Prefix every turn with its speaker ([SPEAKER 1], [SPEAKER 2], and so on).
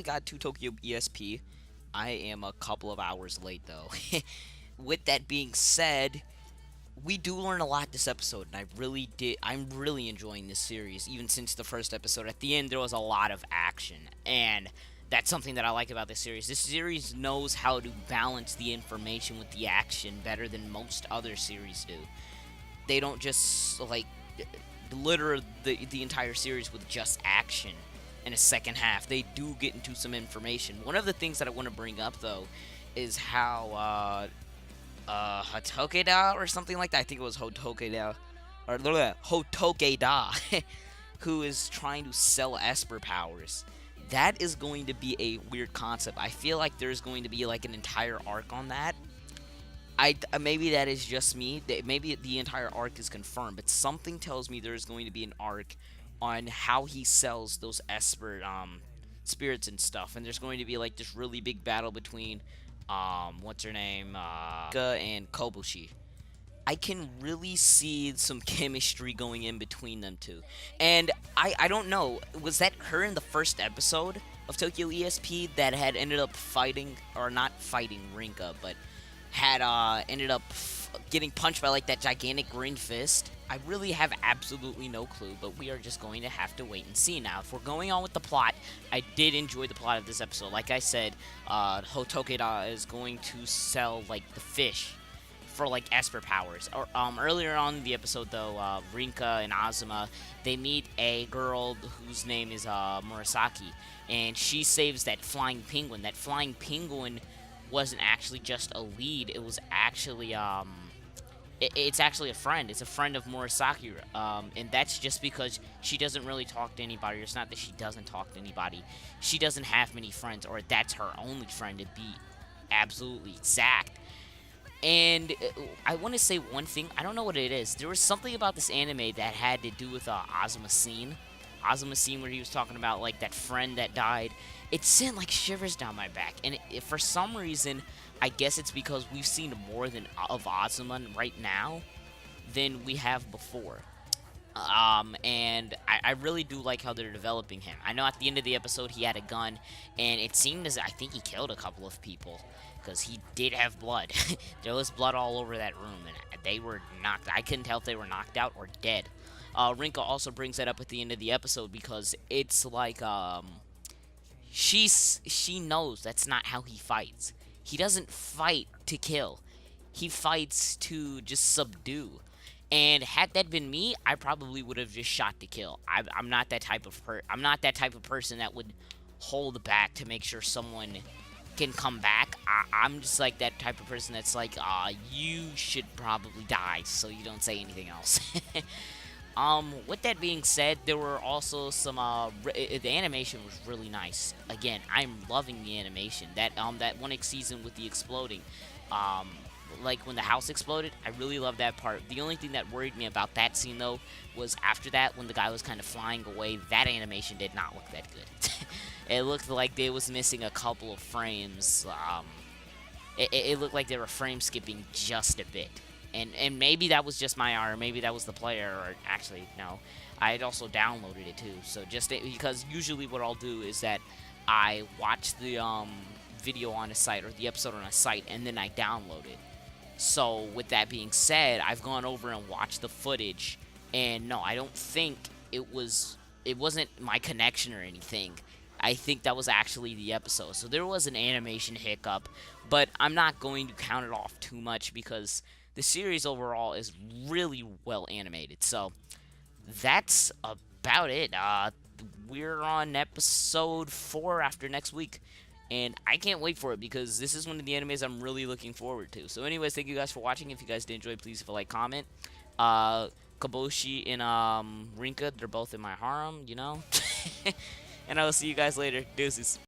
[SPEAKER 1] finally got to Tokyo ESP. I am a couple of hours late though. With that being said, we do learn a lot this episode, and I'm really enjoying this series. Even since the first episode, at the end there was a lot of action, and that's something that I like about this series. This series knows how to balance the information with the action better than most other series do. They don't just like litter the entire series with just action in a second half. They do get into some information. One of the things that I want to bring up though is how Hatokeda or something like that. I think it was Hotokeda or Hotokeda who is trying to sell Esper powers. That is going to be a weird concept. I feel like there's going to be like an entire arc on that. Maybe that is just me. Maybe the entire arc is confirmed, but something tells me there's going to be an arc on how he sells those Esper spirits and stuff. And there's going to be like this really big battle between what's her name, Rika and Kobushi. I can really see some chemistry going in between them two. And I don't know, was that her in the first episode of Tokyo ESP that had ended up fighting, or not fighting Rinka, but had ended up getting punched by like that gigantic green fist? I really have absolutely no clue, but we are just going to have to wait and see. Now, if we're going on with the plot, I did enjoy the plot of this episode. Like I said, Hotokeda is going to sell like the fish for like Esper powers. Or earlier on in the episode though, Rinka and Azuma, they meet a girl whose name is Murasaki, and she saves that flying penguin. That flying penguin wasn't actually just a lead; it was actually it's actually a friend. It's a friend of Murasaki, and that's just because she doesn't really talk to anybody. It's not that she doesn't talk to anybody; she doesn't have many friends, or that's her only friend, to be absolutely exact. And I want to say one thing. I don't know what it is. There was something about this anime that had to do with Azuma scene. Azuma scene where he was talking about like that friend that died. It sent like shivers down my back. And for some reason, I guess it's because we've seen more than of Azuma right now than we have before. And I really do like how they're developing him. I know at the end of the episode he had a gun, and it seemed as I think he killed a couple of people because he did have blood. There was blood all over that room, and they were knocked. I couldn't tell if they were knocked out or dead. Rinka also brings that up at the end of the episode because it's like she knows that's not how he fights. He doesn't fight to kill. He fights to just subdue. And had that been me, I probably would have just shot to kill. I'm not that type of I'm not that type of person that would hold back to make sure someone can come back. I'm just like that type of person that's like, you should probably die, so you don't say anything else. With that being said, there were also some the animation was really nice. Again, I'm loving the animation. That one season with the exploding, like when the house exploded, I really love that part. The only thing that worried me about that scene though was after that, when the guy was kind of flying away, that animation did not look that good. It looked like they was missing a couple of frames. It looked like they were frame skipping just a bit. And maybe that was just my or maybe that was the player, or actually no, I had also downloaded it too. So just because usually what I'll do is that I watch the video on a site or the episode on a site, and then I download it. So with that being said, I've gone over and watched the footage, and no, I don't think it wasn't my connection or anything. I think that was actually the episode. So there was an animation hiccup, but I'm not going to count it off too much because the series overall is really well animated. So that's about it. We're on episode 4 after next week, and I can't wait for it because this is one of the animes I'm really looking forward to. So anyways, thank you guys for watching. If you guys did enjoy, please leave a like, comment. Kaboshi and Rinka, they're both in my harem, you know. And I will see you guys later. Deuces.